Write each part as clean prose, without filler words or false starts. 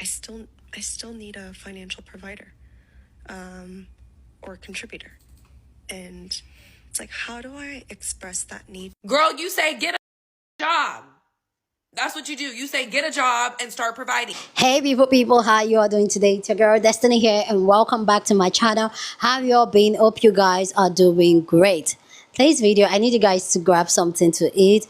I still need a financial provider, or contributor. And it's like, how do I express that need? Girl, you say get a job. That's what you do. You say get a job and start providing. Hey beautiful people, how you all doing today? It's your girl Destiny here and welcome back to my channel. How have you all been? Hope you guys are doing great. Today's video, I need you guys to grab something to eat,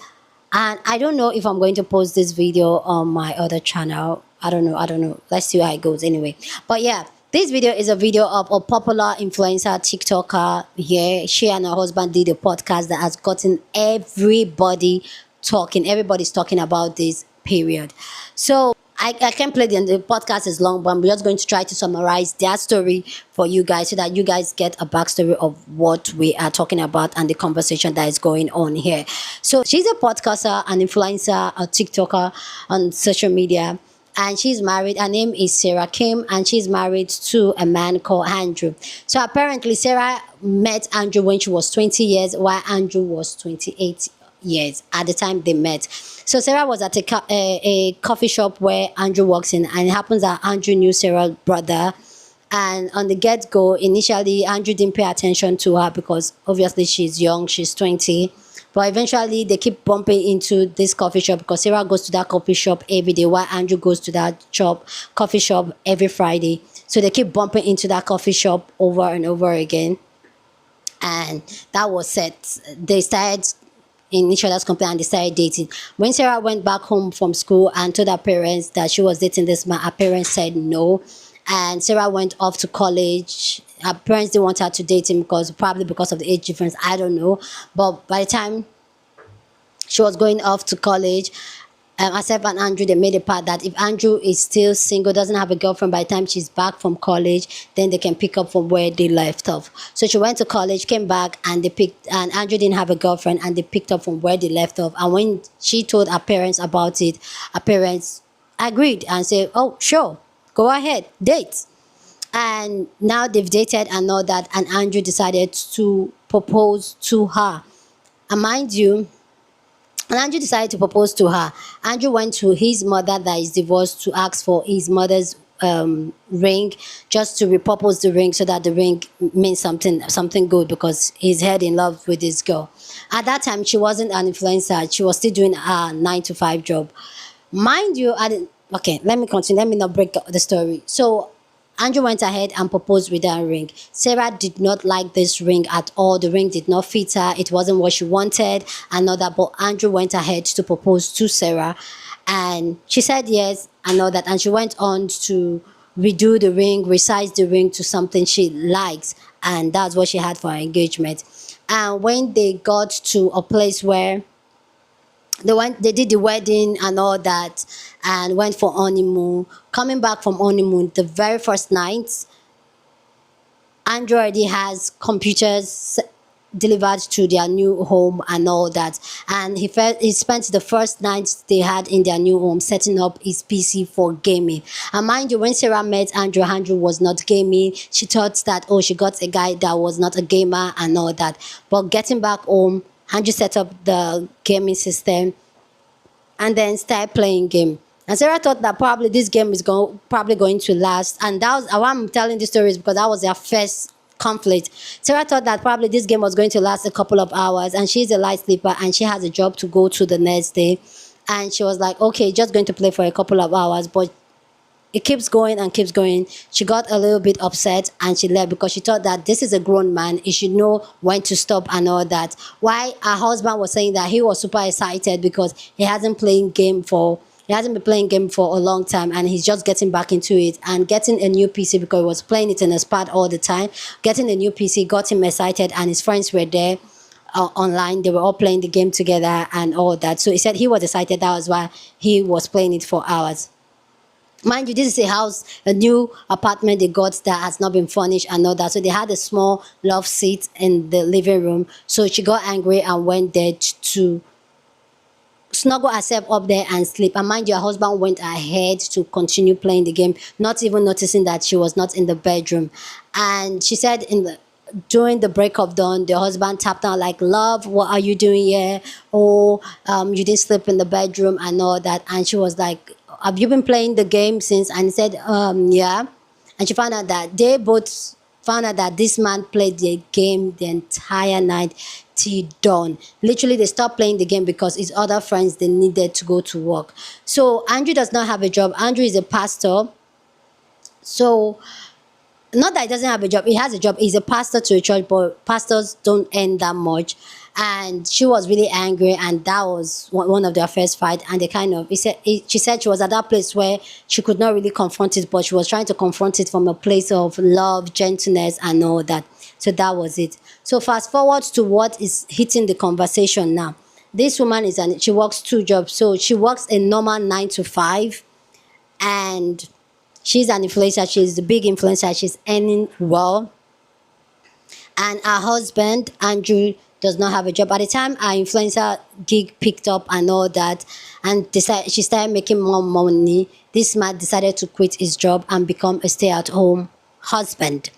and I don't know if I'm going to post this video on my other channel. I don't know. Let's see how it goes anyway. But yeah, this video is a video of a popular influencer TikToker here. She and her husband did a podcast that has gotten everybody talking. Everybody's talking about this period. So I can't play the podcast is long, but I'm just going to try to summarize their story for you guys so that you guys get a backstory of what we are talking about and the conversation that is going on here. So she's a podcaster, an influencer, a TikToker on social media, and she's married. Her name is Sarah Kim, and she's married to a man called Andrew. So apparently Sarah met Andrew when she was 20 years, while Andrew was 28 years at the time they met. So Sarah was at a coffee shop where Andrew works in, and it happens that Andrew knew Sarah's brother. And on the get-go, initially Andrew didn't pay attention to her because obviously she's young, she's 20. But eventually they keep bumping into this coffee shop because Sarah goes to that coffee shop every day while Andrew goes to that coffee shop every Friday. So they keep bumping into that coffee shop over and over again. And that was set. They started in each other's company and they started dating. When Sarah went back home from school and told her parents that she was dating this man, her parents said no. And Sarah went off to college. Her parents didn't want her to date him probably because of the age difference. I don't know. But by the time she was going off to college, herself and Andrew, they made a part that if Andrew is still single, doesn't have a girlfriend, by the time she's back from college, then they can pick up from where they left off. So she went to college, came back, and and Andrew didn't have a girlfriend, and they picked up from where they left off. And when she told her parents about it, her parents agreed and said, oh, sure, go ahead, date. And now they've dated and all that, and Andrew decided to propose to her. And mind you, and Andrew decided to propose to her. Andrew went to his mother that is divorced to ask for his mother's ring, just to repurpose the ring so that the ring means something good, because he's head in love with this girl. At that time, she wasn't an influencer. She was still doing a 9-to-5 job. Mind you, okay, let me continue. Let me not break the story. So Andrew went ahead and proposed with her ring. Sarah did not like this ring at all. The ring did not fit her. It wasn't what she wanted and all that. But Andrew went ahead to propose to Sarah. And she said yes and all that. And she went on to redo the ring, resize the ring to something she likes. And that's what she had for her engagement. And when they got to a place where they did the wedding and all that and went for honeymoon. Coming back from honeymoon, the very first night, Andrew already has computers delivered to their new home and all that. And he spent the first night they had in their new home setting up his PC for gaming. And mind you, when Sarah met Andrew, Andrew was not gaming. She thought that, oh, she got a guy that was not a gamer and all that. But getting back home, Andrew set up the gaming system and then started playing game. And Sarah thought that probably this game is probably going to last. And that was why I'm telling this story, is because that was their first conflict. Sarah thought that probably this game was going to last a couple of hours, and she's a light sleeper and she has a job to go to the next day. And she was like, okay, just going to play for a couple of hours, but it keeps going and keeps going. She got a little bit upset and she left because she thought that this is a grown man. He should know when to stop and all that. Why her husband was saying that he was super excited because he hasn't been playing game for a long time, and he's just getting back into it and getting a new PC because he was playing it in his pad all the time. Getting a new PC got him excited, and his friends were there online. They were all playing the game together and all that. So he said he was excited. That was why he was playing it for hours. Mind you, this is a new apartment they got that has not been furnished and all that. So they had a small love seat in the living room. So she got angry and went there to snuggle herself up there and sleep. And mind you, her husband went ahead to continue playing the game, not even noticing that she was not in the bedroom. And she said during the break of dawn, the husband tapped her like, love, what are you doing here? Oh, you didn't sleep in the bedroom and all that. And she was like, have you been playing the game since? And he said, yeah. And she found out that they both found out that this man played the game the entire night till dawn. Literally, they stopped playing the game because his other friends, they needed to go to work. So Andrew does not have a job. Andrew is a pastor. So not that he doesn't have a job, he has a job. He's a pastor to a church, but pastors don't earn that much. And she was really angry, and that was one of their first fight. And they kind of, she said she was at that place where she could not really confront it, but she was trying to confront it from a place of love, gentleness, and all that. So that was it. So fast forward to what is hitting the conversation now. This woman she works 2 jobs. So she works a normal 9 to 5, and she's an influencer. She's a big influencer. She's earning well. And her husband, Andrew, does not have a job. At the time her influencer gig picked up and all that, and she started making more money, this man decided to quit his job and become a stay-at-home husband.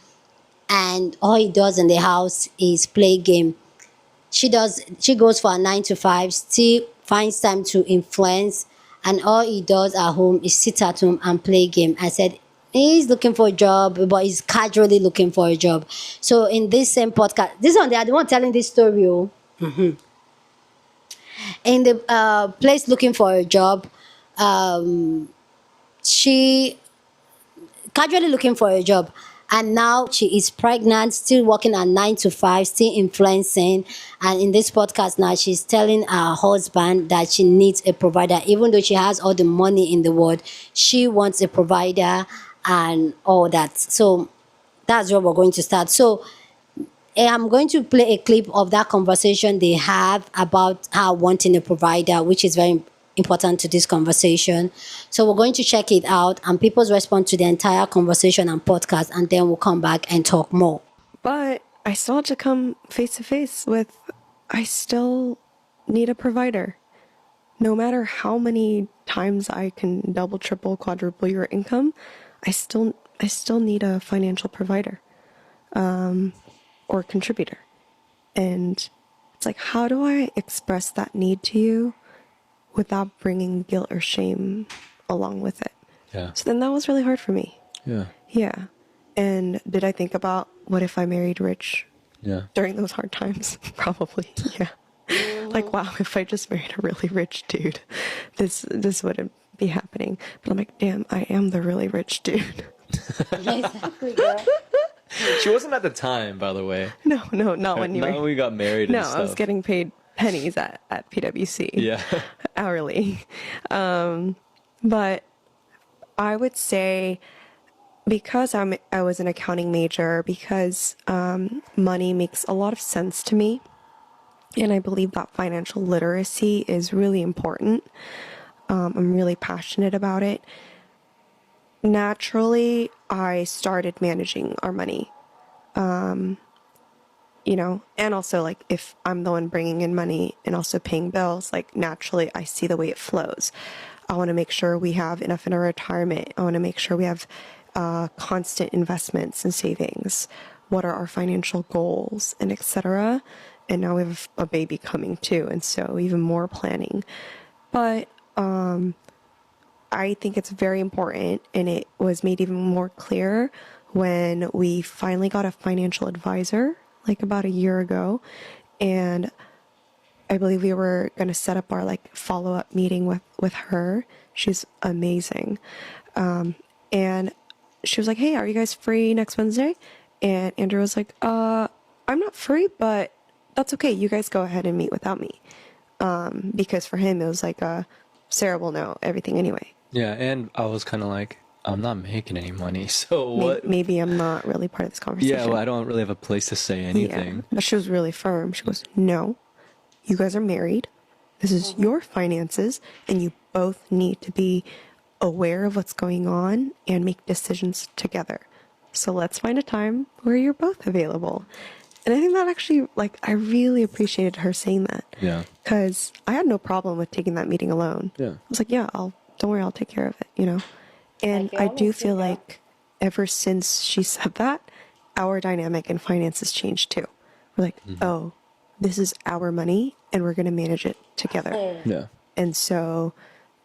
And all he does in the house is play game. She goes for a 9 to 5, still finds time to influence, and all he does at home is sit at home and play game. I said he's looking for a job, but he's casually looking for a job. So in this same podcast, this one, they are the one telling this story. In the place looking for a job, she casually looking for a job, and now she is pregnant, still working at 9 to 5, still influencing. And in this podcast now, she's telling her husband that she needs a provider. Even though she has all the money in the world, she wants a provider and all that. So that's where we're going to start. So I'm going to play a clip of that conversation they have about her wanting a provider, which is very important to this conversation. So we're going to check it out and people's response to the entire conversation and podcast, and then we'll come back and talk more. But I still have to come face to face with, I still need a provider. No matter how many times I can double, triple, quadruple your income, I still need a financial provider, or contributor. And it's like, how do I express that need to you without bringing guilt or shame along with it? Yeah. So then that was really hard for me. Yeah. Yeah. And did I think about what if I married rich Yeah. during those hard times? Probably. Yeah. Like, wow, if I just married a really rich dude, this wouldn't be happening. But I'm like, damn, I am the really rich dude. Exactly, girl. She wasn't at the time, by the way. No, not when you Not were. when we got married No, and stuff. I was getting paid pennies at PwC. Yeah. Hourly. But I would say, because I was an accounting major, because money makes a lot of sense to me, and I believe that financial literacy is really important. I'm really passionate about it. Naturally, I started managing our money. And also, like, if I'm the one bringing in money and also paying bills, like, naturally I see the way it flows. I want to make sure we have enough in our retirement. I want to make sure we have constant investments and savings. What are our financial goals, and etc. And now we have a baby coming too, and so even more planning. But I think it's very important, and it was made even more clear when we finally got a financial advisor, like about a year ago. And I believe we were going to set up our like follow-up meeting with her. She's amazing. And she was like, hey, are you guys free next Wednesday? And Andrew was like, I'm not free, but that's okay. You guys go ahead and meet without me. Because for him, it was like, Sarah will know everything anyway. Yeah, and I was kind of like, I'm not making any money, so what? Maybe I'm not really part of this conversation. Yeah, well, I don't really have a place to say anything. Yeah. But she was really firm. She goes, no, you guys are married. This is your finances, and you both need to be aware of what's going on and make decisions together. So let's find a time where you're both available. And I think that actually, like, I really appreciated her saying that. Yeah. Because I had no problem with taking that meeting alone. Yeah. I was like, yeah, don't worry, I'll take care of it, And I do feel like ever since she said that, our dynamic in finances changed too. We're like, oh, this is our money and we're going to manage it together. Yeah. And so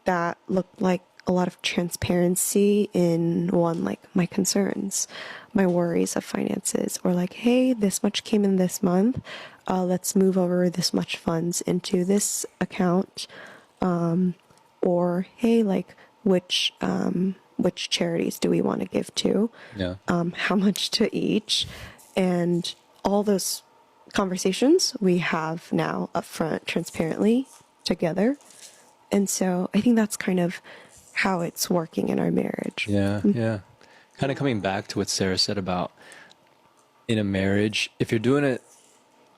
that looked like a lot of transparency in one, like my concerns, my worries of finances, or like, hey, this much came in this month. Let's move over this much funds into this account. Or hey, like which charities do we want to give to? Yeah. How much to each? And all those conversations we have now upfront, transparently together. And so I think that's kind of how it's working in our marriage. Yeah, yeah. Kind of coming back to what Sarah said about in a marriage, if you're doing it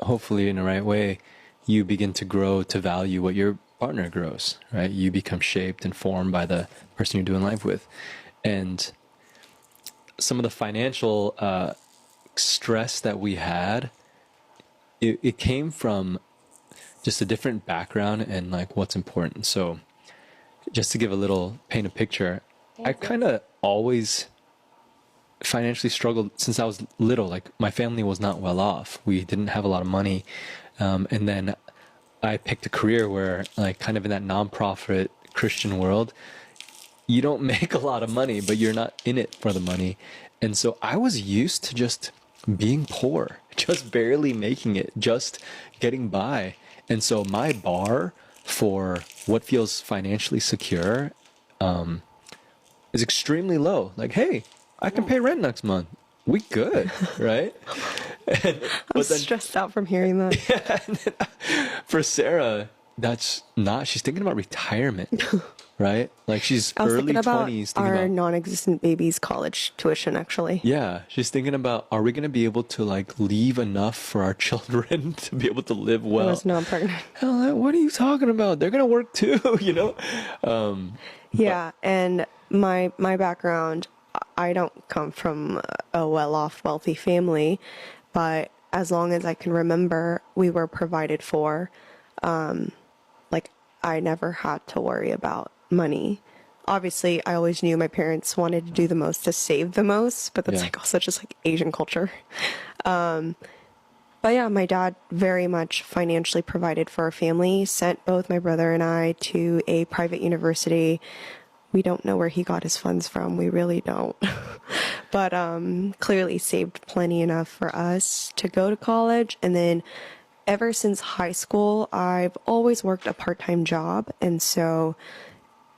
hopefully in the right way, you begin to grow to value what your partner grows, right? You become shaped and formed by the person you're doing life with. And some of the financial stress that we had, it came from just a different background and like what's important. So just to give a little, paint a picture, I kind of always financially struggled since I was little. Like my family was not well off. We didn't have a lot of money. And then I picked a career where like kind of in that nonprofit Christian world, you don't make a lot of money, but you're not in it for the money. And so I was used to just being poor, just barely making it, just getting by. And so my bar for what feels financially secure is extremely low. Like, hey, I can pay rent next month. We good, right? I'm stressed out from hearing that. For Sarah, that's not. She's thinking about retirement, right? Like she's I was early thinking about 20s. our non-existent baby's college tuition, actually. Yeah, she's thinking about, are we going to be able to like leave enough for our children to be able to live I well? was not pregnant. Hell, what are you talking about? They're going to work too, you know? Yeah, and my background, I don't come from a well-off, wealthy family, but as long as I can remember, we were provided for. Like, I never had to worry about money. Obviously, I always knew my parents wanted to do the most to save the most, but that's Yeah. like also just like Asian culture. But yeah, my dad very much financially provided for our family, sent both my brother and I to a private university. We don't know where he got his funds from. We really don't. But clearly saved plenty enough for us to go to college. And then ever since high school, I've always worked a part-time job. And so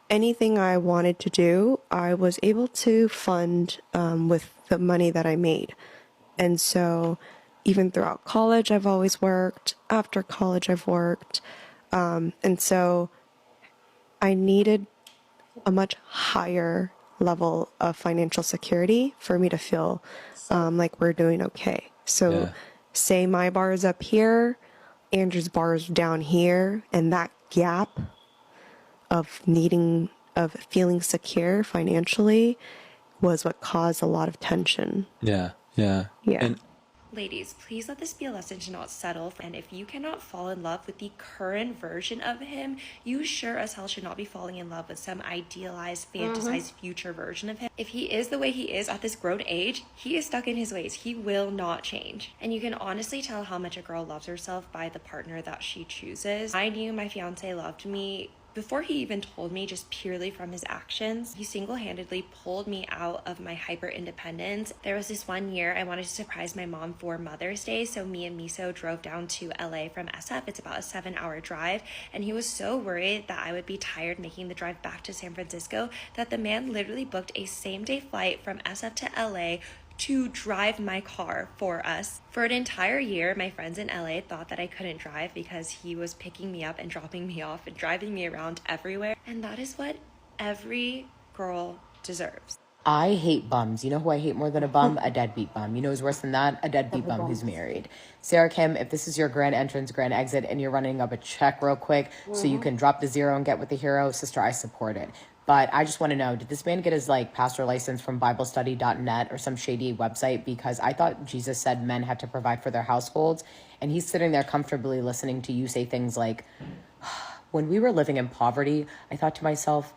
anything I wanted to do, I was able to fund with the money that I made. And so even throughout college, I've always worked. After college, I've worked. And so I needed a much higher level of financial security for me to feel like we're doing okay. So Yeah. say my bar is up here, Andrew's bar is down here, and that gap of feeling secure financially was what caused a lot of tension. Yeah, yeah. Yeah. And Ladies, please let this be a lesson to not settle. And if you cannot fall in love with the current version of him, you sure as hell should not be falling in love with some idealized, fantasized future version of him. If he is the way he is at this grown age, he is stuck in his ways. He will not change. And you can honestly tell how much a girl loves herself by the partner that she chooses. I knew my fiance loved me before he even told me, just purely from his actions. He single-handedly pulled me out of my hyper independence. There was this one year I wanted to surprise my mom for Mother's Day, so me and Miso drove down to LA from SF. It's about a 7-hour drive, and he was so worried that I would be tired making the drive back to San Francisco that the man literally booked a same-day flight from SF to LA to drive my car for us. For an entire year, my friends in LA thought that I couldn't drive because he was picking me up and dropping me off and driving me around everywhere. And that is what every girl deserves. I hate bums. You know who I hate more than a bum? A deadbeat bum. You know who's worse than that? A deadbeat bum who's married. Sarah Kim, if this is your grand entrance, grand exit, and you're running up a check real quick so you can drop the zero and get with the hero, sister, I support it. But I just want to know, did this man get his like pastor license from BibleStudy.net or some shady website? Because I thought Jesus said men had to provide for their households. And he's sitting there comfortably listening to you say things like, when we were living in poverty, I thought to myself,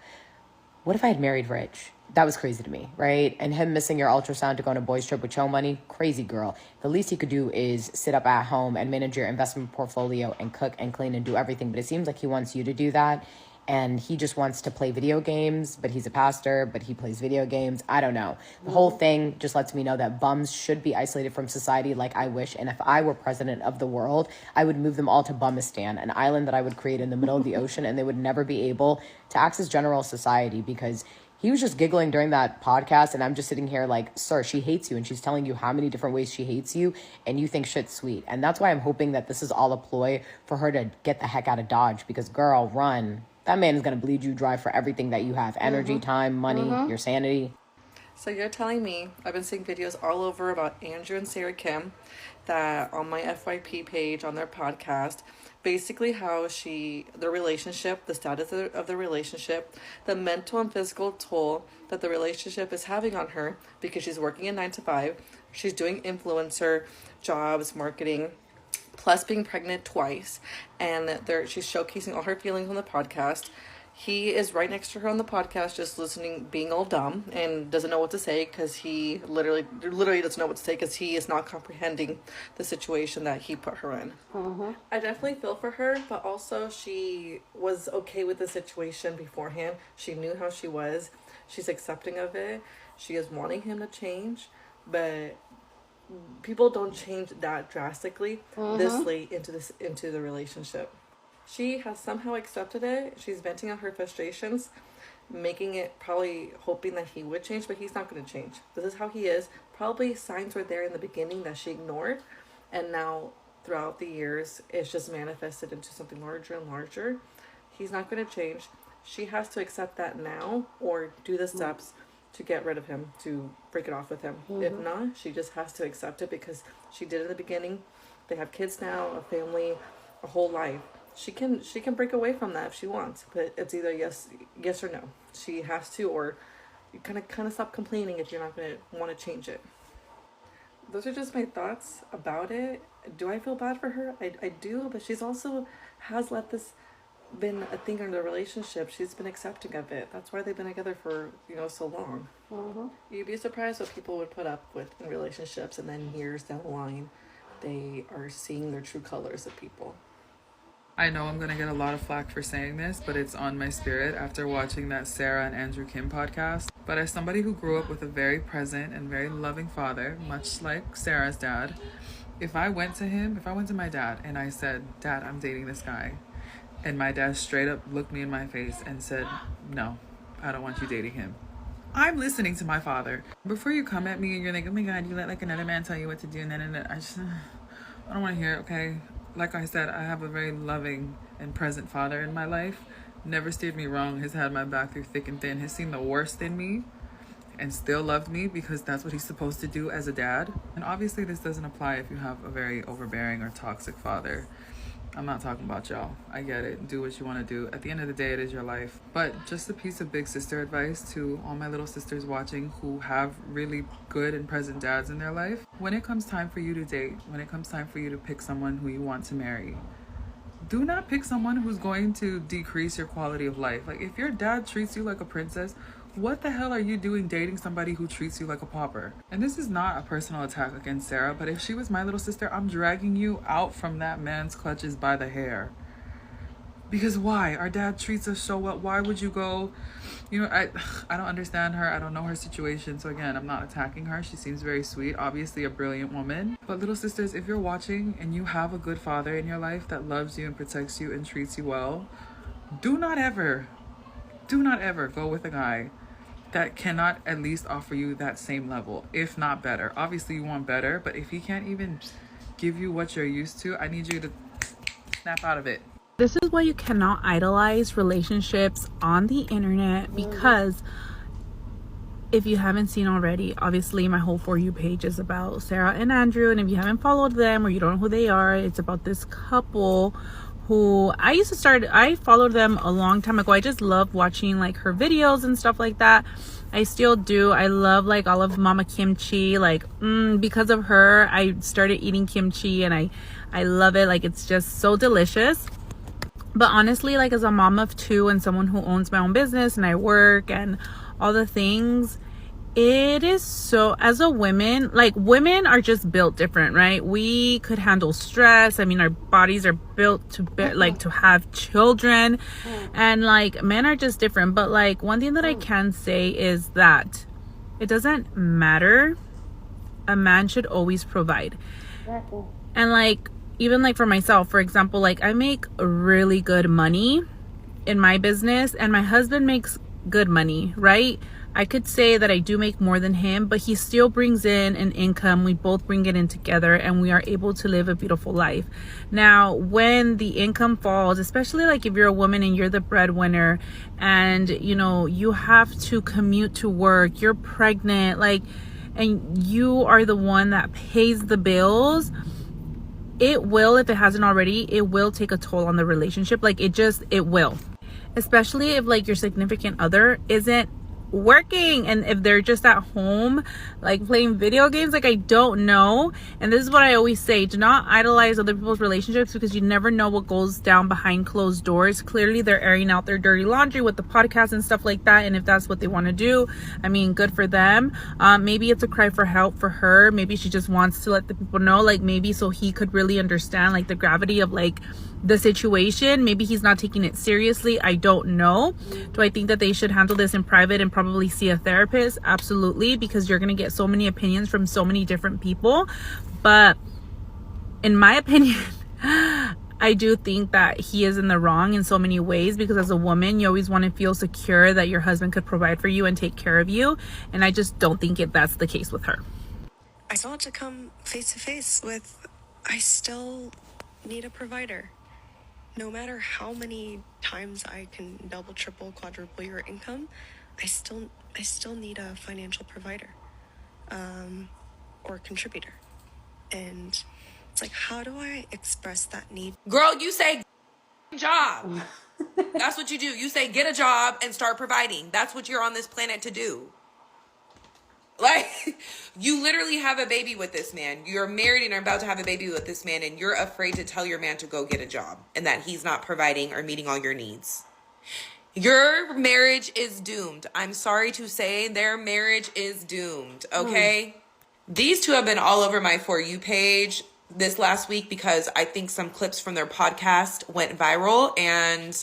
what if I had married rich? That was crazy to me, right? And him missing your ultrasound to go on a boys trip with Cho money, crazy girl. The least he could do is sit up at home and manage your investment portfolio and cook and clean and do everything. But it seems like he wants you to do that. and he just wants to play video games, but he's a pastor, but he plays video games. I don't know. The whole thing just lets me know that bums should be isolated from society like I wish. And if I were president of the world, I would move them all to Bumistan, an island that I would create in the middle of the ocean, and they would never be able to access general society, because he was just giggling during that podcast, and I'm just sitting here like, sir, she hates you, and she's telling you how many different ways she hates you, and you think shit's sweet. And that's why I'm hoping that this is all a ploy for her to get the heck out of Dodge, because girl, run. That man is going to bleed you dry for everything that you have. Energy, time, money, your sanity. So you're telling me, I've been seeing videos all over about Andrew and Sarah Kim, that on my FYP page on their podcast, basically how their relationship, the status of the relationship, the mental and physical toll that the relationship is having on her, because she's working a 9 to 5, she's doing influencer jobs, marketing, plus being pregnant twice, and she's showcasing all her feelings on the podcast. He is right next to her on the podcast, just listening, being all dumb, and doesn't know what to say, because he literally doesn't know what to say, because he is not comprehending the situation that he put her in. I definitely feel for her, but also she was okay with the situation beforehand. She knew how she was. She's accepting of it. She is wanting him to change, but people don't change that drastically this late into the relationship. She has somehow accepted it. She's venting out her frustrations, making it, probably hoping that he would change, but he's not going to change. This is how he is. Probably signs were there in the beginning that she ignored, and now throughout the years it's just manifested into something larger and larger. He's not going to change. She has to accept that now, or do the steps to get rid of him, to break it off with him. If not, she just has to accept it, because she did in the beginning. They have kids now, a family, a whole life. She can break away from that if she wants, but it's either yes or no. She has to, or you kind of stop complaining if you're not going to want to change it. Those are just my thoughts about it. Do I feel bad for her? I do, but she's also has let this been a thing in the relationship. She's been accepting of it. That's why they've been together for so long. You'd be surprised what people would put up with in relationships, and then years down the line they are seeing their true colors of people. I know I'm going to get a lot of flack for saying this, but it's on my spirit after watching that Sarah and Andrew Kim podcast. But as somebody who grew up with a very present and very loving father, much like Sarah's dad, if I went to my dad and I said, Dad, I'm dating this guy, and my dad straight up looked me in my face and said, no, I don't want you dating him, I'm listening to my father. Before you come at me and you're like, oh my God, you let like another man tell you what to do, and then I don't want to hear it, okay? Like I said, I have a very loving and present father in my life. Never steered me wrong, has had my back through thick and thin, has seen the worst in me, and still loved me, because that's what he's supposed to do as a dad. And obviously this doesn't apply if you have a very overbearing or toxic father. I'm not talking about y'all. I get it. Do what you want to do. At the end of the day, it is your life. But just a piece of big sister advice to all my little sisters watching who have really good and present dads in their life. When it comes time for you to date, when it comes time for you to pick someone who you want to marry, do not pick someone who's going to decrease your quality of life. Like, if your dad treats you like a princess, what the hell are you doing dating somebody who treats you like a pauper? And this is not a personal attack against Sarah, but if she was my little sister, I'm dragging you out from that man's clutches by the hair. Because why? Our dad treats us so well. Why would you go? I don't understand her. I don't know her situation. So again, I'm not attacking her. She seems very sweet. Obviously a brilliant woman. But little sisters, if you're watching and you have a good father in your life that loves you and protects you and treats you well, do not ever go with a guy that cannot at least offer you that same level, if not better. Obviously you want better, but if he can't even give you what you're used to, I need you to snap out of it. This is why you cannot idolize relationships on the internet, because if you haven't seen already, obviously my whole For You page is about Sarah and Andrew, and if you haven't followed them or you don't know who they are, it's about this couple who I followed them a long time ago. I just love watching like her videos and stuff like that. I still do. I love like all of Mama Kimchi. Because of her, I started eating kimchi, and I love it. Like, it's just so delicious. But honestly, like, as a mom of two and someone who owns my own business and I work and all the things, It is so, as a woman, like women are just built different, right? We could handle stress. I mean, our bodies are built to like to have children, and like men are just different. But like one thing that I can say is that it doesn't matter. A man should always provide. And like, even like for myself, for example, like I make really good money in my business and my husband makes good money, right? I could say that I do make more than him, but he still brings in an income. We both bring it in together and we are able to live a beautiful life. Now, when the income falls, especially like if you're a woman and you're the breadwinner and you know, you have to commute to work, you're pregnant, like, and you are the one that pays the bills, it will, if it hasn't already, it will take a toll on the relationship. Like it will. Especially if like your significant other isn't working and if they're just at home like playing video games. Like, I don't know, and this is what I always say, do not idolize other people's relationships because you never know what goes down behind closed doors. Clearly they're airing out their dirty laundry with the podcast and stuff like that, and if that's what they want to do, I mean, good for them. Maybe it's a cry for help for her. Maybe she just wants to let the people know, like maybe so he could really understand like the gravity of like the situation. Maybe he's not taking it seriously. I don't know. Do I think that they should handle this in private and probably see a therapist? Absolutely, because you're going to get so many opinions from so many different people. But in my opinion, I do think that he is in the wrong in so many ways, because as a woman, you always want to feel secure that your husband could provide for you and take care of you. And I just don't think that's the case with her. I still have to come face to face with, I still need a provider. No matter how many times I can double, triple, quadruple your income, I still need a financial provider, or contributor. And it's like, how do I express that need? Girl, you say job. That's what you do. You say get a job and start providing. That's what you're on this planet to do. Like, you literally have a baby with this man. You're married and are about to have a baby with this man, and you're afraid to tell your man to go get a job and that he's not providing or meeting all your needs. Your marriage is doomed. I'm sorry to say, their marriage is doomed, okay? These two have been all over my For You page this last week because I think some clips from their podcast went viral, and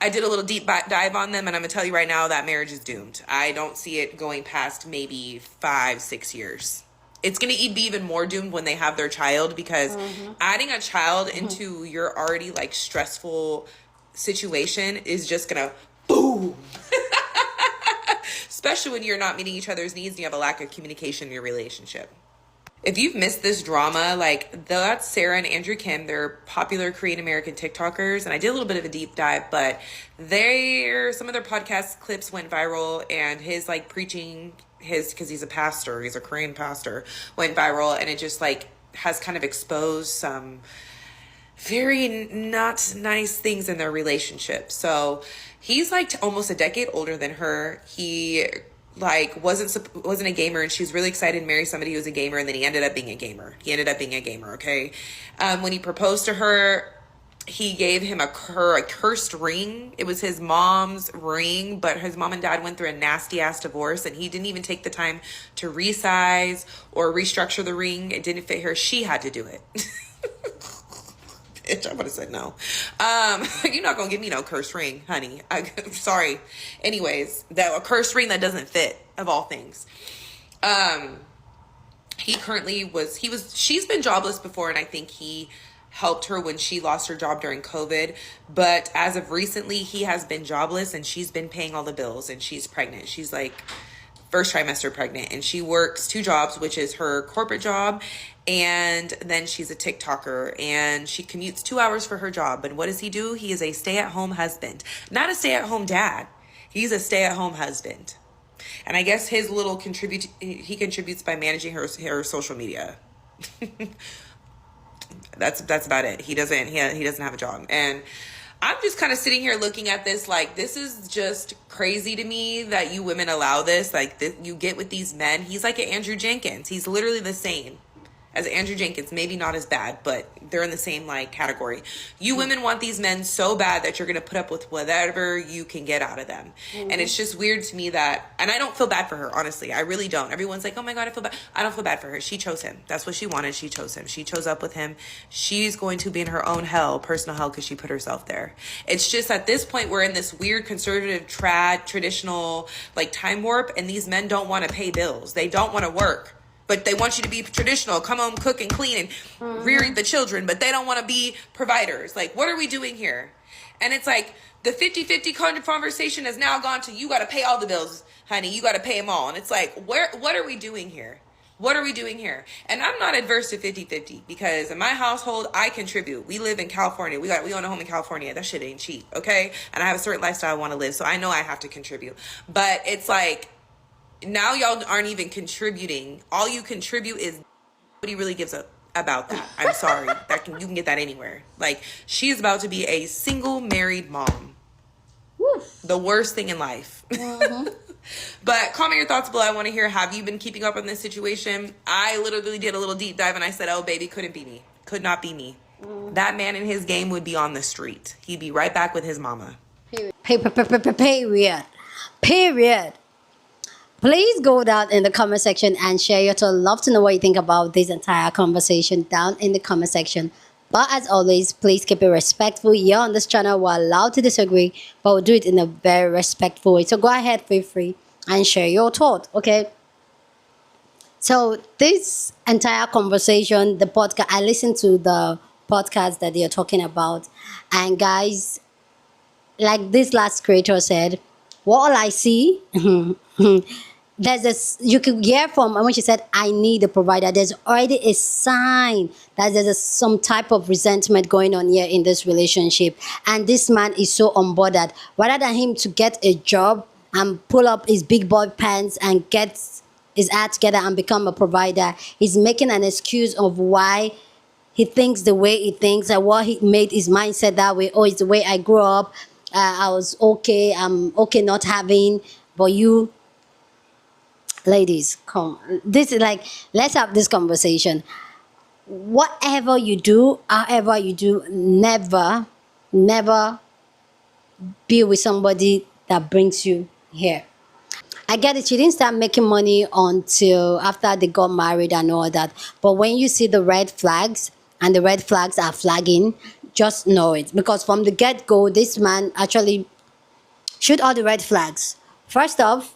I did a little deep dive on them, and I'm going to tell you right now that marriage is doomed. I don't see it going past maybe 5-6 years. It's going to be even more doomed when they have their child, because adding a child into your already like stressful situation is just going to boom. Especially when you're not meeting each other's needs and you have a lack of communication in your relationship. If you've missed this drama, like that's Sarah and Andrew Kim. They're popular Korean American TikTokers, and I did a little bit of a deep dive, but some of their podcast clips went viral, and his like preaching because he's a pastor, he's a Korean pastor, went viral, and it just like has kind of exposed some very not nice things in their relationship. So he's like almost a decade older than her. He like wasn't a gamer, and she was really excited to marry somebody who was a gamer, and then he ended up being a gamer. Okay. When he proposed to her, he gave him a cursed ring. It was his mom's ring, but his mom and dad went through a nasty ass divorce, and he didn't even take the time to resize or restructure the ring. It didn't fit her. She had to do it. Bitch, I would have said no. You're not gonna give me no cursed ring, honey. I'm sorry. Anyways, a cursed ring that doesn't fit, of all things. She's been jobless before, and I think he helped her when she lost her job during COVID. But as of recently, he has been jobless, and she's been paying all the bills, and she's pregnant. She's like first trimester pregnant, and she works 2 jobs, which is her corporate job, and then she's a TikToker, and she commutes 2 hours for her job. And what does he do? He is a stay-at-home husband, not a stay-at-home dad. He's a stay-at-home husband. And I guess his little he contributes by managing her social media. That's about it. He doesn't have a job. And I'm just kind of sitting here looking at this like, this is just crazy to me that you women allow this. Like, you get with these men. He's like an Andrew Jenkins. He's literally the same. as Andrew Jenkins, maybe not as bad, but they're in the same like category. You women want these men so bad that you're going to put up with whatever you can get out of them. And it's just weird to me that, and I don't feel bad for her, honestly. I really don't. Everyone's like, oh my God, I feel bad. I don't feel bad for her. She chose him. That's what she wanted. She chose him. She chose up with him. She's going to be in her own hell, personal hell, because she put herself there. It's just at this point, we're in this weird conservative traditional like time warp, and these men don't want to pay bills. They don't want to work. But they want you to be traditional, come home, cook and clean and rear the children, but they don't want to be providers. Like, what are we doing here? And it's like the 50-50 conversation has now gone to, you got to pay all the bills, honey. You got to pay them all. And it's like, what are we doing here? What are we doing here? And I'm not adverse to 50-50 because in my household, I contribute. We live in California. We own a home in California. That shit ain't cheap, okay? And I have a certain lifestyle I want to live, so I know I have to contribute. But it's like, now y'all aren't even contributing. All you contribute is nobody really gives a about that. I'm sorry. You can get that anywhere. Like, she is about to be a single married mom. Woof. The worst thing in life. But comment your thoughts below. I want to hear, have you been keeping up on this situation? I literally did a little deep dive and I said, oh baby, couldn't be me. Could not be me. That man in his game would be on the street. He'd be right back with his mama. Period. Please go down in the comment section and share your thoughts. Love to know what you think about this entire conversation down in the comment section. But as always, please keep it respectful. Here on this channel, we're allowed to disagree, but we'll do it in a very respectful way. So go ahead, feel free and share your thoughts, okay? So this entire conversation, the podcast, I listened to the podcast that they're talking about. And guys, like this last creator said, what all I see... there's this, you can hear from when she said, I need a provider. There's already a sign that there's some type of resentment going on here in this relationship. And this man is so on board that rather than him to get a job and pull up his big boy pants and get his act together and become a provider, he's making an excuse of why he thinks the way he thinks and what he made his mindset that way. Oh, it's the way I grew up. I was okay. I'm okay not having, but you... Ladies, come. This is like, let's have this conversation. Whatever you do, however you do, never be with somebody that brings you here. I get it. She didn't start making money until after they got married and all that. But when you see the red flags and the red flags are flagging, just know it. Because from the get-go, this man actually shoot all the red flags. First off,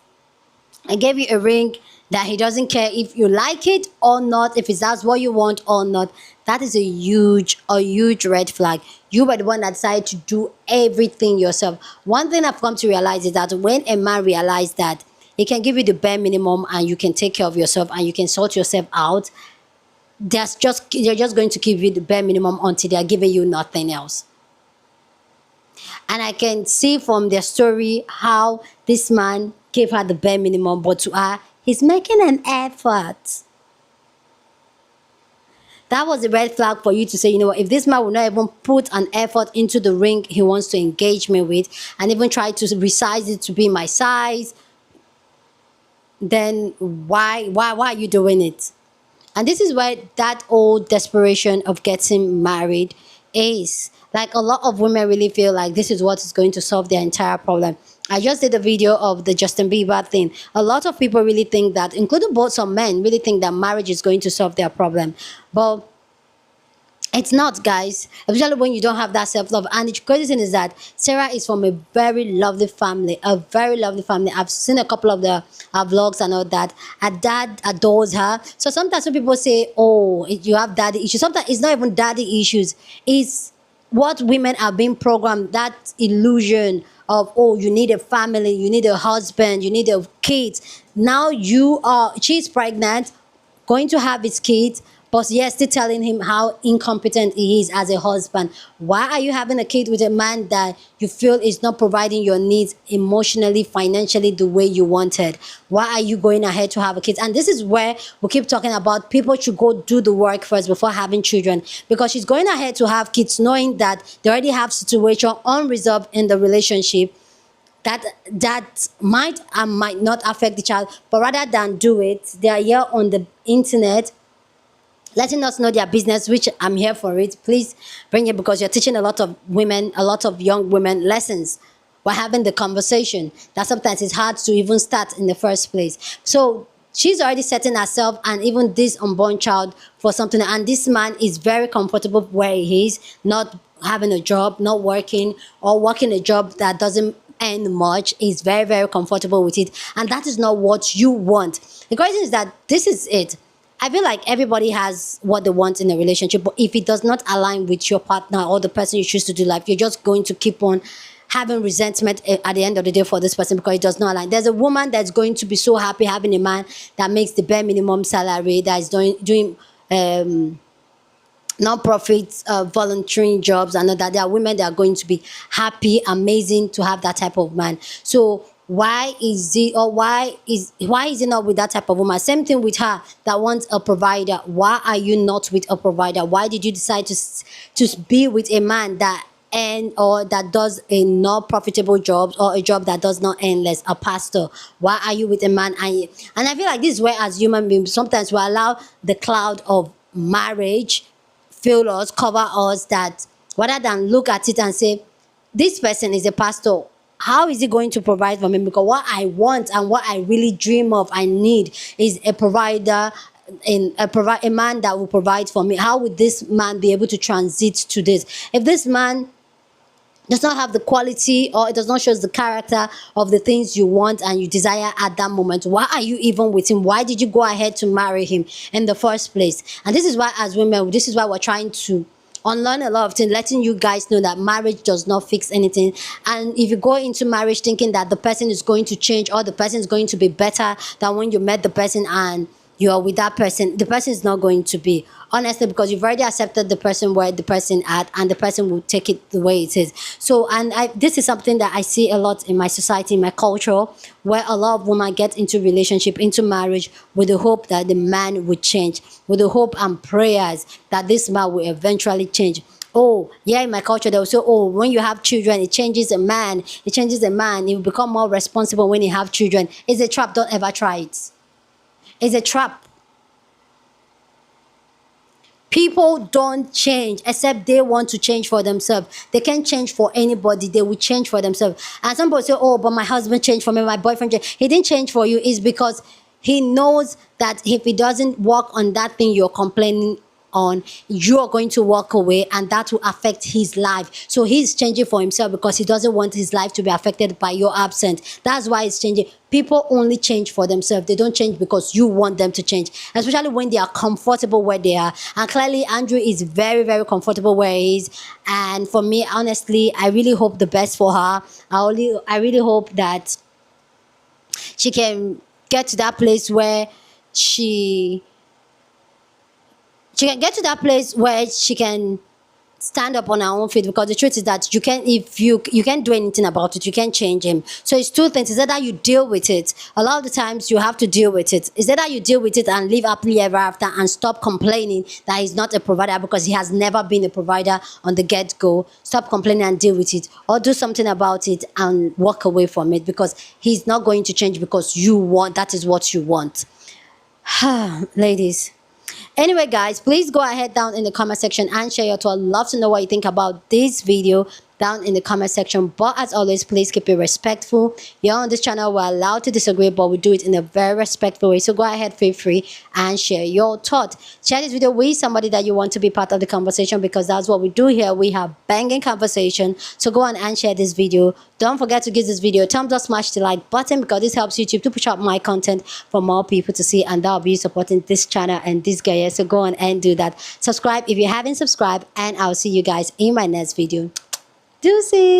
I gave you a ring that he doesn't care if you like it or not, if that's what you want or not. That is a huge red flag. You were the one that decided to do everything yourself. One thing I've come to realize is that when a man realizes that he can give you the bare minimum and you can take care of yourself and you can sort yourself out, they're just going to give you the bare minimum until they're giving you nothing else. And I can see from their story how this man gave her the bare minimum, but to her, he's making an effort. That was a red flag for you to say, you know what, if this man will not even put an effort into the ring he wants to engage me with and even try to resize it to be my size, then why are you doing it? And this is where that old desperation of getting married is. Like, a lot of women really feel like this is what is going to solve their entire problem. I just did a video of the Justin Bieber thing. A lot of people really think that, including both some men, really think that marriage is going to solve their problem. But it's not, guys. Especially when you don't have that self-love. And the crazy thing is that Sarah is from a very lovely family. A very lovely family. I've seen a couple of the vlogs and all that. Her dad adores her. So sometimes when people say, oh, you have daddy issues. Sometimes it's not even daddy issues. It's what women are being programmed. That illusion of, oh, you need a family, you need a husband, you need a kid. Now she's pregnant, going to have his kid, but you're still telling him how incompetent he is as a husband. Why are you having a kid with a man that you feel is not providing your needs emotionally, financially, the way you wanted? Why are you going ahead to have a kid? And this is where we keep talking about people should go do the work first before having children. Because she's going ahead to have kids knowing that they already have situation unresolved in the relationship that might and might not affect the child. But rather than do it, they are here on the internet letting us know their business, which I'm here for it. Please bring it, because you're teaching a lot of women, a lot of young women lessons. We're having the conversation that sometimes it's hard to even start in the first place. So she's already setting herself and even this unborn child for something. And this man is very comfortable where he is, not having a job, not working, or working a job that doesn't earn much. He's very, very comfortable with it. And that is not what you want. The question is that this is it. I feel like everybody has what they want in a relationship, but if it does not align with your partner or the person you choose to do life, you're just going to keep on having resentment at the end of the day for this person because it does not align. There's a woman that's going to be so happy having a man that makes the bare minimum salary, that is doing non-profit volunteering jobs, and that there are women that are going to be happy, amazing to have that type of man. So why is it not with that type of woman? Same thing with her that wants a provider. Why are you not with a provider? Why did you decide to be with a man that or that does a not profitable job, or a job that does not earn less, a pastor? Why are you with a man? And I feel like this is where, as human beings, sometimes we allow the cloud of marriage fill us, cover us, that rather than look at it and say, this person is a pastor, how is he going to provide for me? Because what I want and what I really dream of, I need, is a provider, a man that will provide for me. How would this man be able to transit to this? If this man does not have the quality, or it does not show the character of the things you want and you desire at that moment, why are you even with him? Why did you go ahead to marry him in the first place? And this is why, as women, this is why we're trying to unlearn a lot of things, letting you guys know that marriage does not fix anything. And if you go into marriage thinking that the person is going to change, or the person is going to be better than when you met the person and you're with that person, the person is not going to be, honestly, because you've already accepted the person where the person at, and the person will take it the way it is. So, and this is something that I see a lot in my society, in my culture, where a lot of women get into relationship, into marriage, with the hope that the man would change, with the hope and prayers that this man will eventually change. Oh, yeah, in my culture, they'll say, oh, when you have children, it changes a man. It changes a man. He will become more responsible when you have children. It's a trap. Don't ever try it. It's a trap. People don't change except they want to change for themselves. They can't change for anybody. They will change for themselves. And some people say, oh, but my husband changed for me, my boyfriend changed. He didn't change for you. It's because he knows that if he doesn't work on that thing you're complaining on, you're going to walk away, and that will affect his life. So he's changing for himself because he doesn't want his life to be affected by your absence. That's why he's changing. People only change for themselves. They don't change because you want them to change, especially when they are comfortable where they are. And clearly Andrew is very, very comfortable where he is. And for me, honestly, I really hope the best for her. I really hope that she can get to that place where she can get to that place where she can stand up on her own feet, because the truth is that you can't do anything about it. You can't change him. So it's two things. Is that you deal with it. A lot of the times you have to deal with it. Is that you deal with it and live happily ever after, and stop complaining that he's not a provider, because he has never been a provider on the get-go. Stop complaining and deal with it, or do something about it and walk away from it, because he's not going to change because that is what you want. Ladies. Anyway, guys, please go ahead down in the comment section and share your thoughts. I'd love to know what you think about this video down in the comment section. But as always, please keep it respectful. Here on this channel, we're allowed to disagree, but we do it in a very respectful way. So go ahead, feel free and share your thoughts. Share this video with somebody that you want to be part of the conversation, because that's what we do here. We have banging conversation. So go on and share this video. Don't forget to give this video a thumbs up, smash the like button, because this helps YouTube to push out my content for more people to see, and that'll be supporting this channel and this guy. So go on and do that. Subscribe if you haven't subscribed, and I'll see you guys in my next video. Deuces.